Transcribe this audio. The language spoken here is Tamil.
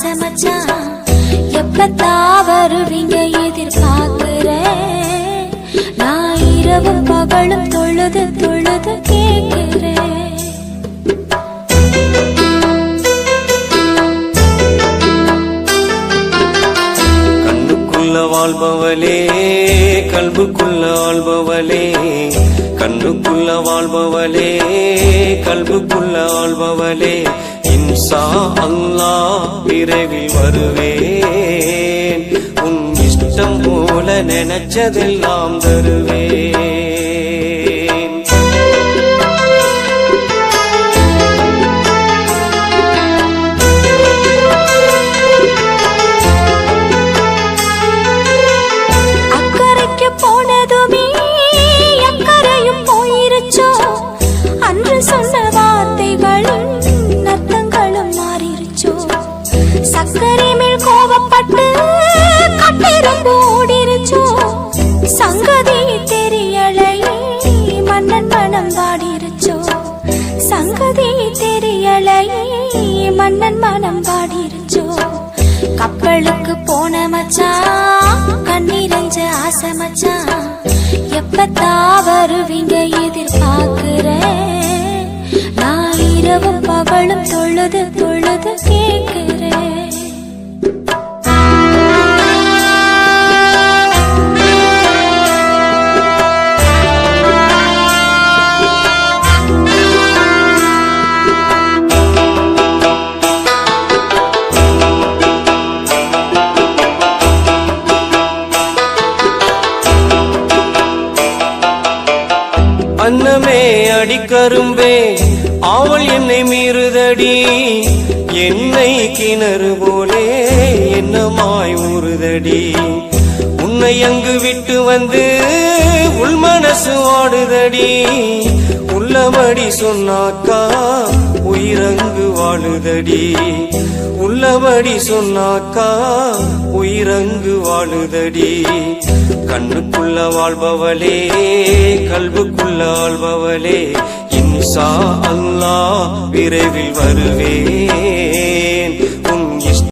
ஆசை மச்சான், எப்பத்தான் வருவீங்க எதிர்பார்க்கிறேன். நான் இரவும் பகலும் தொழுது தொழுது கேட்கிறேன். கண்ணுக்குள்ள வாழ்பவளே, கல்புக்குள்ள வாழ்பவளே, கண்ணுக்குள்ள வாழ்பவளே, கல்புக்குள்ள வாழ்பவளே, இன்ஷா அல்லாஹ் விரைவில் வருவேன். உன் இஷ்டம் போல நினைச்சதெல்லாம் தருவேன். அக்கறைக்கு போனதுமே அக்கறையும் போயிருச்சோ, அன்று சொன்ன வார்த்தைகளும் அர்த்தங்களும் மாறிருச்சோ. சக்கரை மேல் கோபப்பட்டு கட்டிருந்து ஓடிருச்சோ, சங்கதி தெரியலையே மன்னன் மனம் வாடிருச்சோ. சங்கதி தெரியலையே மன்னன் மனம் வாடிருச்சோ. கப்பலுக்கு போன மச்சான், கண்ணீரஞ்ச ஆசை மச்சான், எப்பத்தான் வருவீங்க எதிர்பார்க்கிறேன். நான் இரவும் பகலும் தொழுது தொழுது கேட்கிறேன். அன்னமே அடிக்கரும்பே அவள் என்னை மீறுதடி, என்னை கிணறு போலே என்னமாய் ஊறுதடி. உன்னை அங்கு விட்டு வந்து உள் மனசு வாடுதடி, உள்ளபடி சொன்னாக்கா உயிரங்கு வாழுதடி. உள்ளபடி சொன்னாக்கா உயிரங்கு வாழுதடி. கண்ணுக்குள்ள வாழ்பவளே, கல்புக்குள்ள வாழ்பவளே, இன்ஷா அல்லாஹ் விரைவில் வருவேன்.